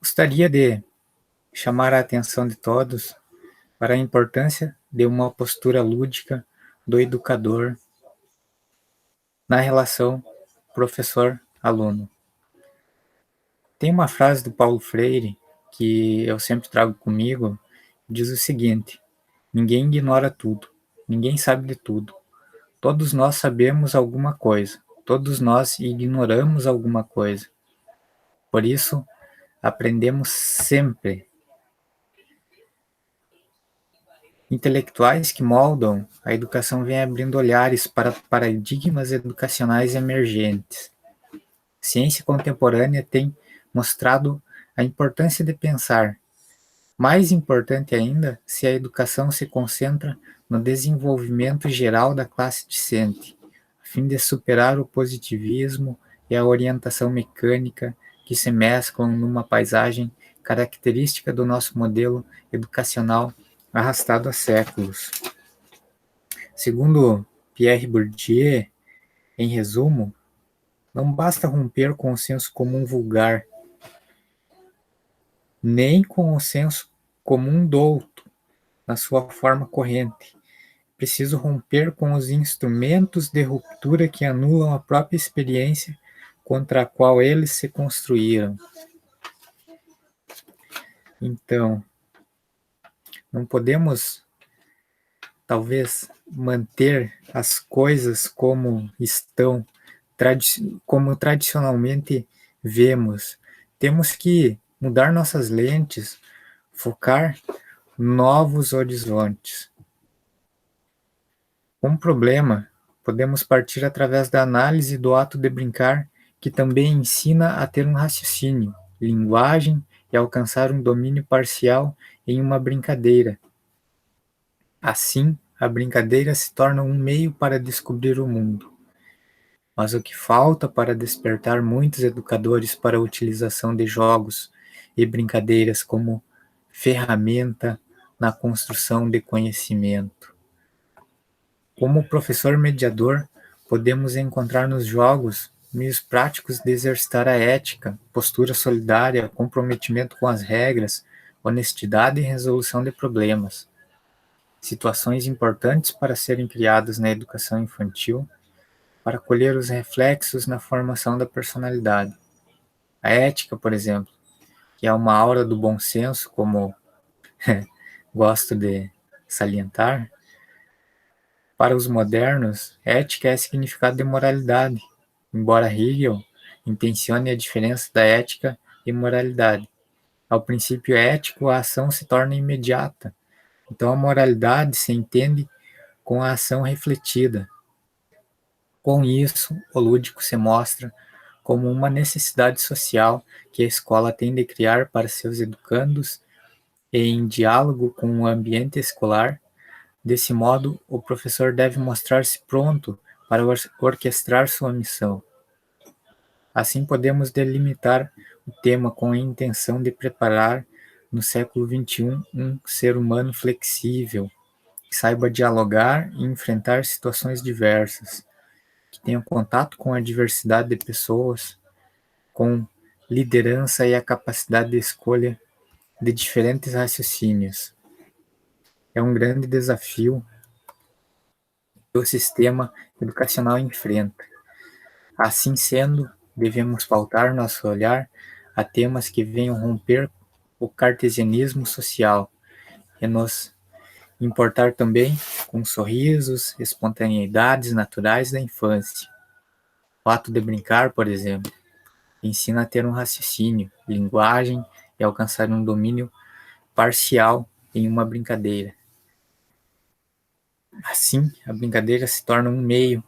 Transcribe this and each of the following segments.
Gostaria de chamar a atenção de todos para a importância de uma postura lúdica do educador na relação professor-aluno. Tem uma frase do Paulo Freire que eu sempre trago comigo, diz o seguinte: ninguém ignora tudo, ninguém sabe de tudo. Todos nós sabemos alguma coisa, todos nós ignoramos alguma coisa. Por isso, aprendemos sempre. Intelectuais que moldam a educação vêm abrindo olhares para paradigmas educacionais emergentes. Ciência contemporânea tem mostrado a importância de pensar. Mais importante ainda, se a educação se concentra no desenvolvimento geral da classe discente, a fim de superar o positivismo e a orientação mecânica que se mesclam numa paisagem característica do nosso modelo educacional arrastado há séculos. Segundo Pierre Bourdieu, em resumo, não basta romper com o senso comum vulgar, nem com o senso comum douto, na sua forma corrente. Preciso romper com os instrumentos de ruptura que anulam a própria experiência contra a qual eles se construíram. Então, não podemos, talvez, manter as coisas como estão, como tradicionalmente vemos. Temos que mudar nossas lentes, focar novos horizontes. Um problema, podemos partir através da análise do ato de brincar, que também ensina a ter um raciocínio, linguagem e alcançar um domínio parcial em uma brincadeira. Assim, a brincadeira se torna um meio para descobrir o mundo. Mas o que falta para despertar muitos educadores para a utilização de jogos e brincadeiras como ferramenta na construção de conhecimento? Como professor mediador, podemos encontrar nos jogos meios práticos de exercitar a ética, postura solidária, comprometimento com as regras, honestidade e resolução de problemas. Situações importantes para serem criadas na educação infantil, para colher os reflexos na formação da personalidade. A ética, por exemplo, que é uma aura do bom senso, como gosto de salientar. Para os modernos, ética é significado de moralidade, embora Hegel intencione a diferença da ética e moralidade. Ao princípio ético, a ação se torna imediata, então a moralidade se entende com a ação refletida. Com isso, o lúdico se mostra como uma necessidade social que a escola tem de criar para seus educandos e em diálogo com o ambiente escolar. Desse modo, o professor deve mostrar-se pronto para orquestrar sua missão. Assim, podemos delimitar o tema com a intenção de preparar, no século XXI, um ser humano flexível, que saiba dialogar e enfrentar situações diversas, que tenha contato com a diversidade de pessoas, com liderança e a capacidade de escolha de diferentes raciocínios. É um grande desafio que o sistema educacional enfrenta. Assim sendo, devemos pautar nosso olhar a temas que venham romper o cartesianismo social e nos importar também com sorrisos, espontaneidades naturais da infância. O ato de brincar, por exemplo, ensina a ter um raciocínio, linguagem e alcançar um domínio parcial em uma brincadeira. Assim, a brincadeira se torna um meio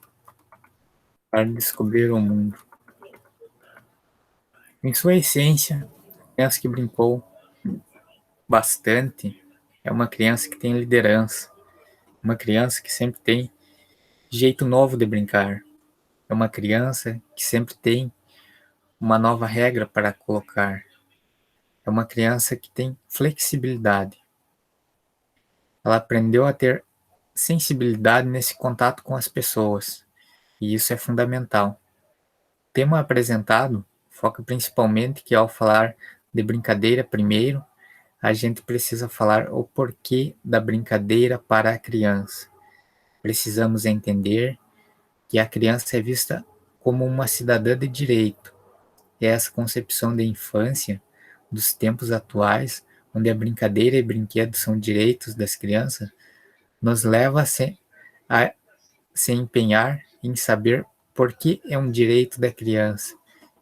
para descobrir o mundo. Em sua essência, a criança que brincou bastante é uma criança que tem liderança, uma criança que sempre tem jeito novo de brincar, é uma criança que sempre tem uma nova regra para colocar, é uma criança que tem flexibilidade. Ela aprendeu a ter sensibilidade nesse contato com as pessoas, e isso é fundamental. O tema apresentado foca principalmente que, ao falar de brincadeira primeiro, a gente precisa falar o porquê da brincadeira para a criança. Precisamos entender que a criança é vista como uma cidadã de direito. E essa concepção de infância dos tempos atuais, onde a brincadeira e brinquedos são direitos das crianças, nos leva a se empenhar em saber por que é um direito da criança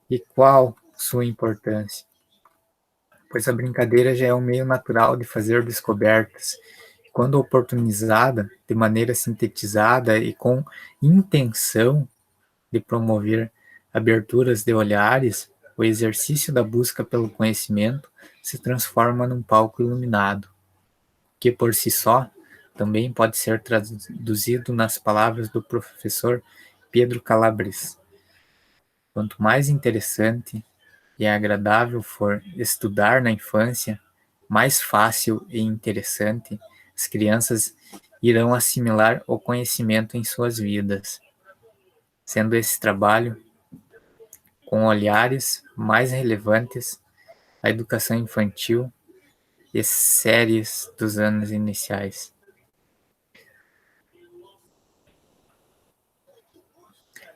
e qual sua importância. Pois a brincadeira já é um meio natural de fazer descobertas. Quando oportunizada de maneira sintetizada e com intenção de promover aberturas de olhares, o exercício da busca pelo conhecimento se transforma num palco iluminado, que por si só também pode ser traduzido nas palavras do professor Pedro Calabres. Quanto mais interessante e agradável for estudar na infância, mais fácil e interessante as crianças irão assimilar o conhecimento em suas vidas, sendo esse trabalho com olhares mais relevantes a educação infantil e séries dos anos iniciais.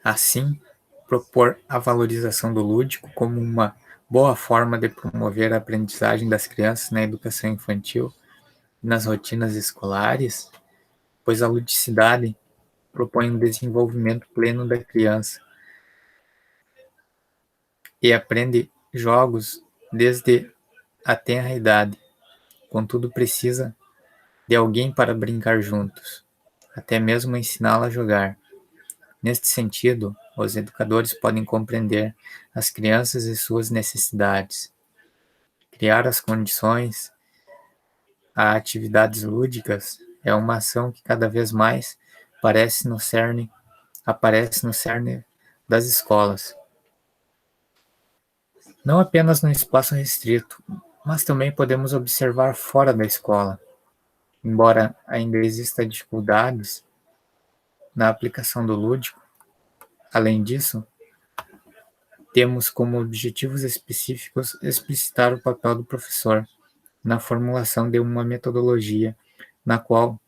Assim, propor a valorização do lúdico como uma boa forma de promover a aprendizagem das crianças na educação infantil e nas rotinas escolares, pois a ludicidade propõe um desenvolvimento pleno da criança e aprende jogos desde a tenra idade. Contudo, precisa de alguém para brincar juntos, até mesmo ensiná-la a jogar. Neste sentido, os educadores podem compreender as crianças e suas necessidades, criar as condições a atividades lúdicas é uma ação que cada vez mais aparece no cerne das escolas. Não apenas no espaço restrito, mas também podemos observar fora da escola. Embora ainda exista dificuldades na aplicação do lúdico, além disso, temos como objetivos específicos explicitar o papel do professor na formulação de uma metodologia na qual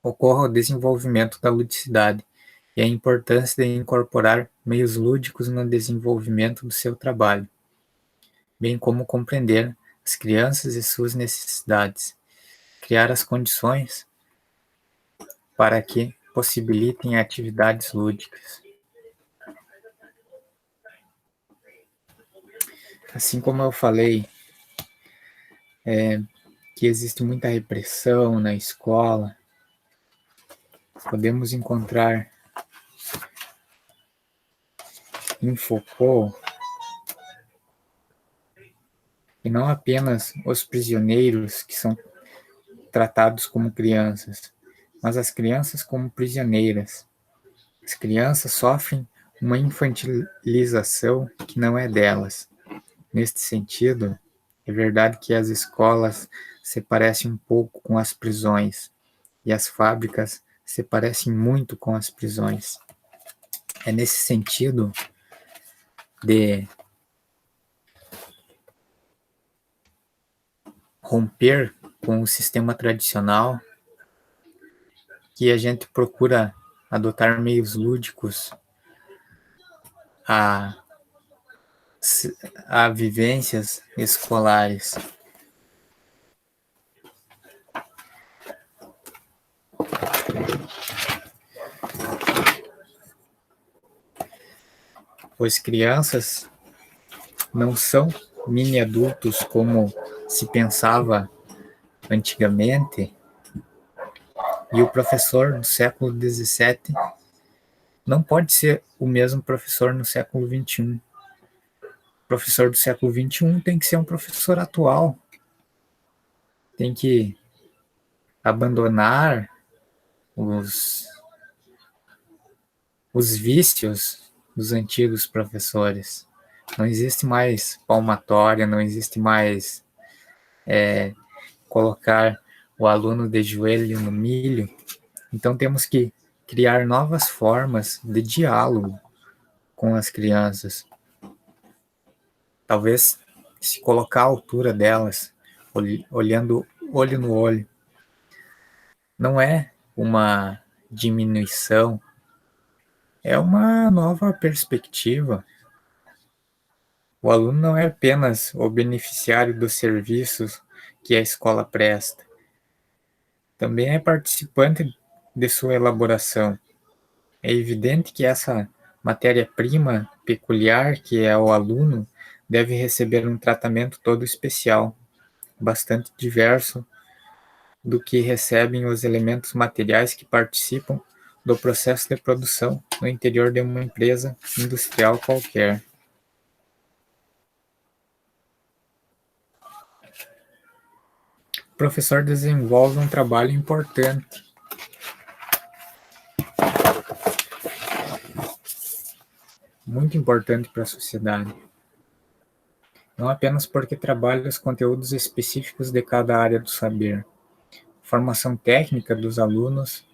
ocorra o desenvolvimento da ludicidade e a importância de incorporar meios lúdicos no desenvolvimento do seu trabalho, bem como compreender as crianças e suas necessidades, criar as condições para que possibilitem atividades lúdicas. Assim como eu falei, que existe muita repressão na escola, podemos encontrar em Foucault e não apenas os prisioneiros que são tratados como crianças, mas as crianças como prisioneiras. As crianças sofrem uma infantilização que não é delas. Neste sentido, é verdade que as escolas se parecem um pouco com as prisões e as fábricas se parecem muito com as prisões. É nesse sentido de romper com o sistema tradicional que a gente procura adotar meios lúdicos a vivências escolares. Pois crianças não são mini adultos como se pensava antigamente, e o professor do século XVII não pode ser o mesmo professor no século XXI. O professor do século XXI tem que ser um professor atual, tem que abandonar os vícios dos antigos professores. Não existe mais palmatória, não existe mais colocar o aluno de joelho no milho. Então temos que criar novas formas de diálogo com as crianças. Talvez se colocar à altura delas, olhando olho no olho. Não é uma diminuição, é uma nova perspectiva. O aluno não é apenas o beneficiário dos serviços que a escola presta, também é participante de sua elaboração. É evidente que essa matéria-prima peculiar que é o aluno deve receber um tratamento todo especial, bastante diverso do que recebem os elementos materiais que participam do processo de produção no interior de uma empresa industrial qualquer. O professor desenvolve um trabalho importante, muito importante para a sociedade, não apenas porque trabalha os conteúdos específicos de cada área do saber, formação técnica dos alunos,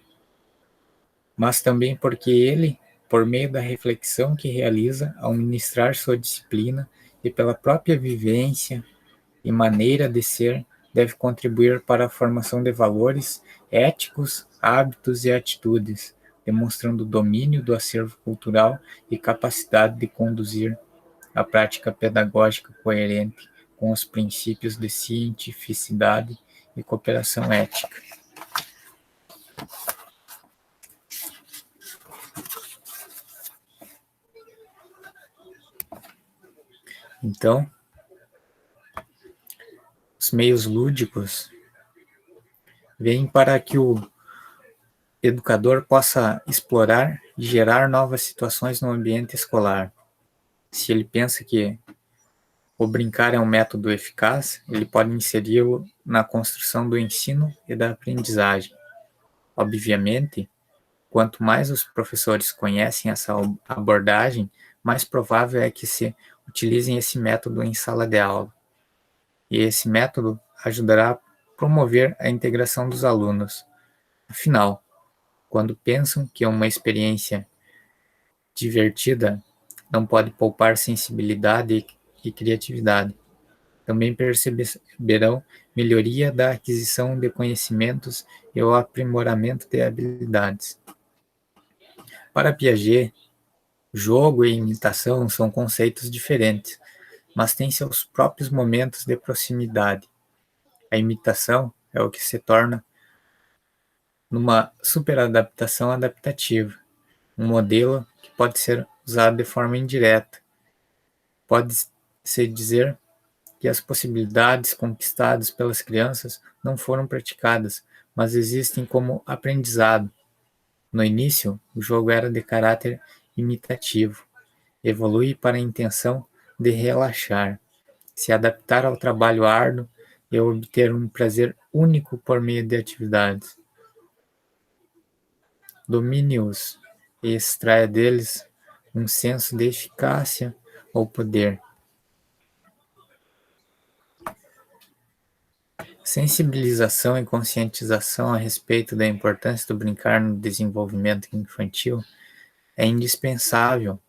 mas também porque ele, por meio da reflexão que realiza ao ministrar sua disciplina e pela própria vivência e maneira de ser, deve contribuir para a formação de valores éticos, hábitos e atitudes, demonstrando domínio do acervo cultural e capacidade de conduzir a prática pedagógica coerente com os princípios de cientificidade e cooperação ética. Então, os meios lúdicos vêm para que o educador possa explorar e gerar novas situações no ambiente escolar. Se ele pensa que o brincar é um método eficaz, ele pode inseri-lo na construção do ensino e da aprendizagem. Obviamente, quanto mais os professores conhecem essa abordagem, mais provável é que se utilizem esse método em sala de aula. E esse método ajudará a promover a integração dos alunos. Afinal, quando pensam que uma experiência divertida não pode poupar sensibilidade e criatividade, também perceberão melhoria da aquisição de conhecimentos e o aprimoramento de habilidades. Para Piaget, jogo e imitação são conceitos diferentes, mas têm seus próprios momentos de proximidade. A imitação é o que se torna numa superadaptação adaptativa, um modelo que pode ser usado de forma indireta. Pode-se dizer que as possibilidades conquistadas pelas crianças não foram praticadas, mas existem como aprendizado. No início, o jogo era de caráter imitativo, evolui para a intenção de relaxar, se adaptar ao trabalho árduo e obter um prazer único por meio de atividades. Domine-os e extraia deles um senso de eficácia ou poder. Sensibilização e conscientização a respeito da importância do brincar no desenvolvimento infantil é indispensável,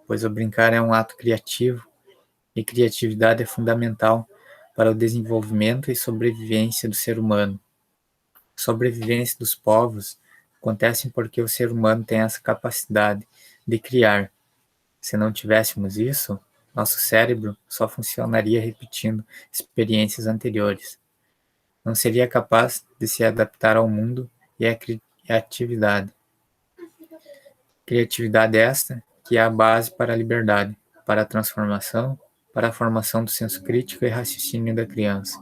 pois o brincar é um ato criativo e criatividade é fundamental para o desenvolvimento e sobrevivência do ser humano. A sobrevivência dos povos acontece porque o ser humano tem essa capacidade de criar. Se não tivéssemos isso, nosso cérebro só funcionaria repetindo experiências anteriores. Não seria capaz de se adaptar ao mundo e à criatividade. Criatividade esta que é a base para a liberdade, para a transformação, para a formação do senso crítico e raciocínio da criança.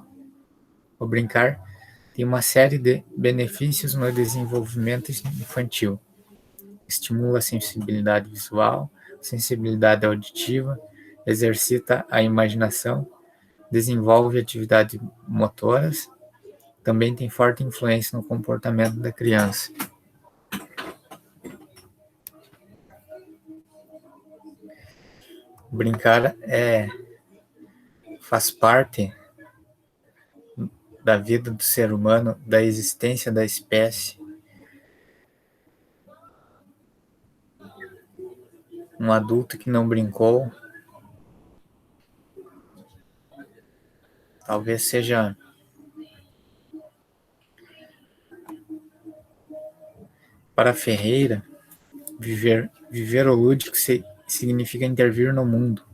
O brincar tem uma série de benefícios no desenvolvimento infantil. Estimula a sensibilidade visual, sensibilidade auditiva, exercita a imaginação, desenvolve atividades motoras, também tem forte influência no comportamento da criança. Brincar faz parte da vida do ser humano, da existência da espécie. Um adulto que não brincou talvez seja para Ferreira, viver o lúdico significa intervir no mundo.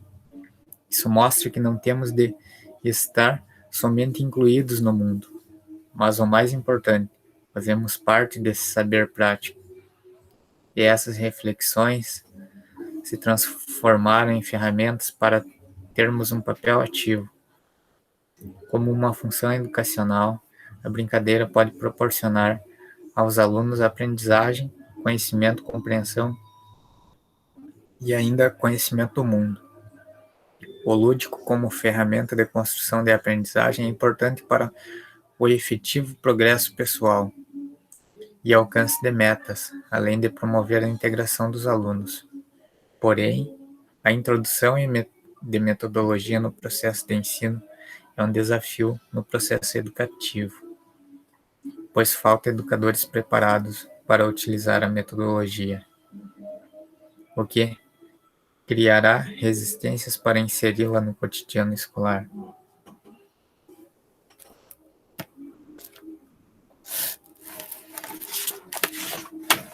Isso mostra que não temos de estar somente incluídos no mundo, mas o mais importante, fazemos parte desse saber prático. E essas reflexões se transformaram em ferramentas para termos um papel ativo. Como uma função educacional, a brincadeira pode proporcionar aos alunos aprendizagem, conhecimento, compreensão e ainda conhecimento do mundo. O lúdico como ferramenta de construção de aprendizagem é importante para o efetivo progresso pessoal e alcance de metas, além de promover a integração dos alunos. Porém, a introdução de metodologia no processo de ensino é um desafio no processo educativo, pois falta educadores preparados para utilizar a metodologia, o que criará resistências para inseri-la no cotidiano escolar.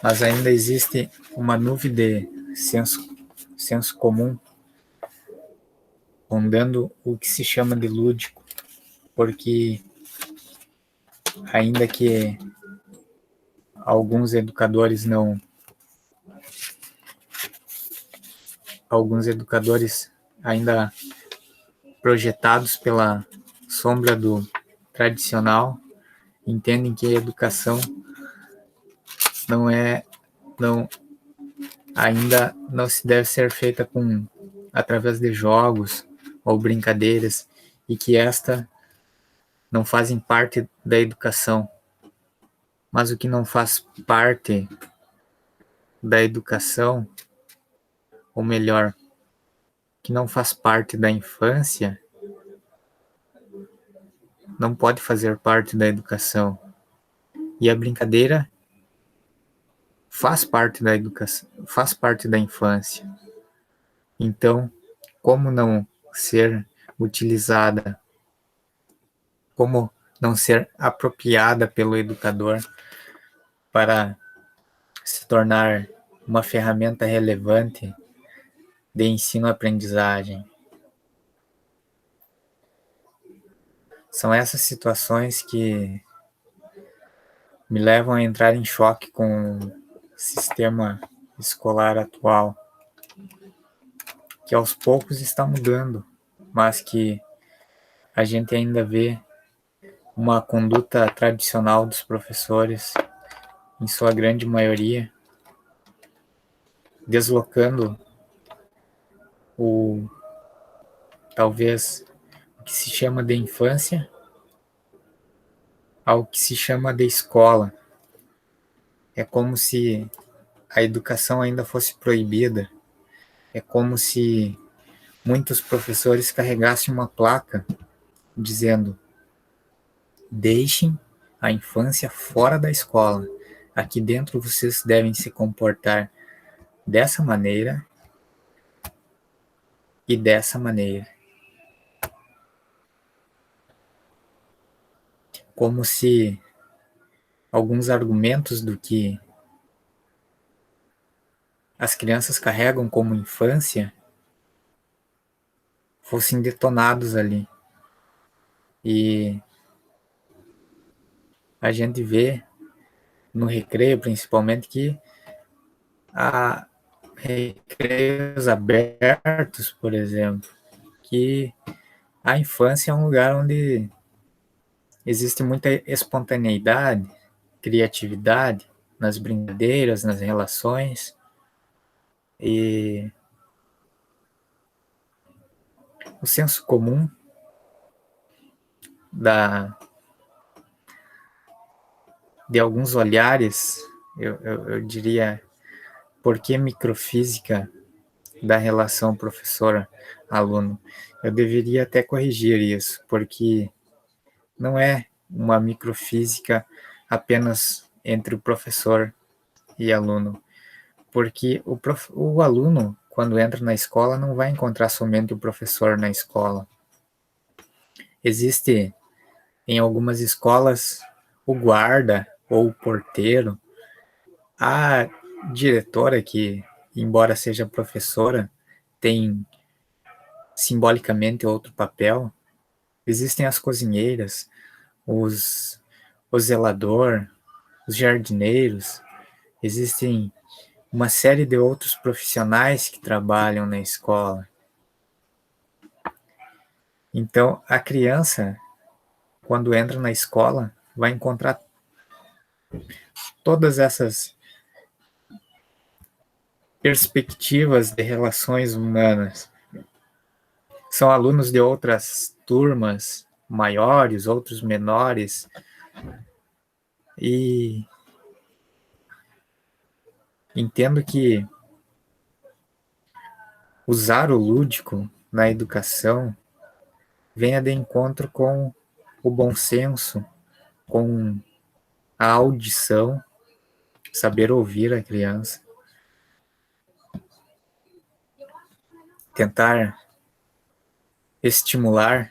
Mas ainda existe uma nuvem de senso comum rondando o que se chama de lúdico, porque ainda que alguns educadores ainda projetados pela sombra do tradicional entendem que a educação ainda não se deve ser feita através de jogos ou brincadeiras e que esta não fazem parte da educação. Mas o que não faz parte da educação, ou melhor, que não faz parte da infância, não pode fazer parte da educação. E a brincadeira faz parte da educação, faz parte da infância. Então, como não ser utilizada, como não ser apropriada pelo educador para se tornar uma ferramenta relevante de ensino-aprendizagem? São essas situações que me levam a entrar em choque com o sistema escolar atual, que aos poucos está mudando, mas que a gente ainda vê uma conduta tradicional dos professores, em sua grande maioria, deslocando talvez o que se chama de infância ao que se chama de escola. É como se a educação ainda fosse proibida. É como se muitos professores carregassem uma placa dizendo: deixem a infância fora da escola. Aqui dentro vocês devem se comportar dessa maneira e dessa maneira. Como se alguns argumentos do que as crianças carregam como infância fossem detonados ali. E a gente vê no recreio, principalmente, que há recreios abertos, por exemplo, que a infância é um lugar onde existe muita espontaneidade, criatividade nas brincadeiras, nas relações, e o senso comum de alguns olhares, eu diria, por que microfísica da relação professor-aluno? Eu deveria até corrigir isso, porque não é uma microfísica apenas entre o professor e aluno, porque o aluno, quando entra na escola, não vai encontrar somente o professor na escola. Existe em algumas escolas o guarda ou o porteiro, a diretora que, embora seja professora, tem simbolicamente outro papel. Existem as cozinheiras, os, o zelador, os jardineiros, existem uma série de outros profissionais que trabalham na escola. Então, a criança, quando entra na escola, vai encontrar todas essas perspectivas de relações humanas. São alunos de outras turmas maiores, outros menores, e entendo que usar o lúdico na educação venha de encontro com o bom senso, com a audição, saber ouvir a criança, tentar estimular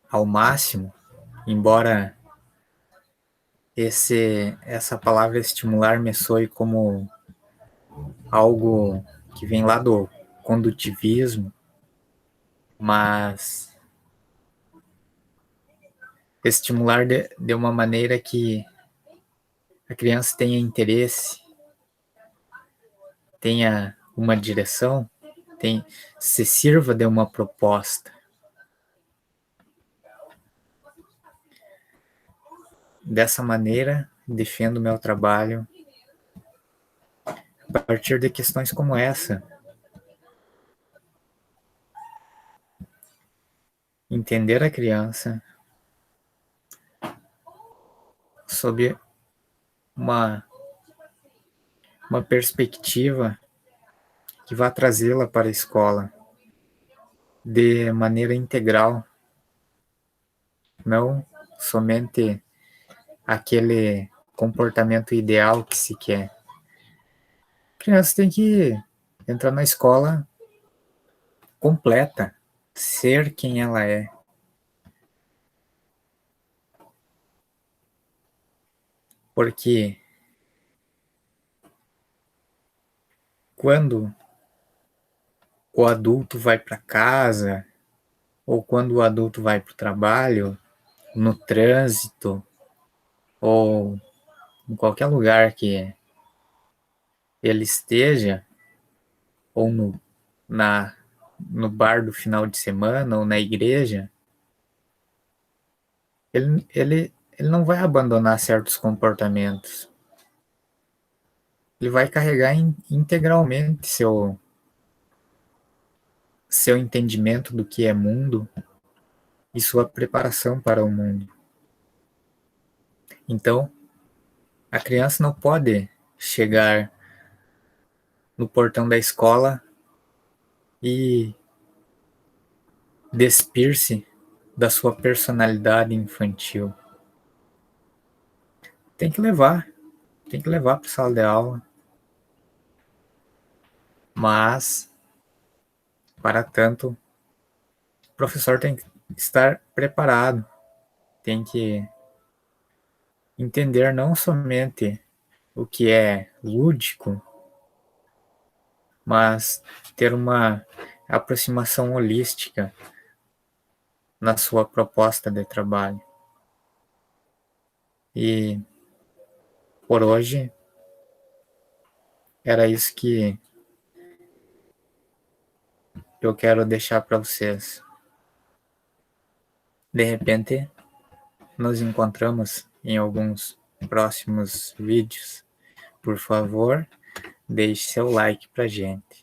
ao máximo, embora essa palavra estimular me soe como algo que vem lá do condutivismo, mas estimular de uma maneira que a criança tenha interesse, tenha uma direção, se sirva de uma proposta. Dessa maneira, defendo meu trabalho a partir de questões como essa. Entender a criança sob uma perspectiva que vá trazê-la para a escola de maneira integral, não somente aquele comportamento ideal que se quer. A criança tem que entrar na escola completa, ser quem ela é. Porque quando o adulto vai para casa, ou quando o adulto vai para o trabalho, no trânsito, ou em qualquer lugar que ele esteja, ou no bar do final de semana, ou na igreja, ele não vai abandonar certos comportamentos. Ele vai carregar integralmente seu entendimento do que é mundo e sua preparação para o mundo. Então, a criança não pode chegar no portão da escola e despir-se da sua personalidade infantil. Tem que levar para a sala de aula. Mas, para tanto, o professor tem que estar preparado, tem que entender não somente o que é lúdico, mas ter uma aproximação holística na sua proposta de trabalho. E por hoje era isso que eu quero deixar para vocês. De repente, nos encontramos em alguns próximos vídeos. Por favor, deixe seu like pra gente.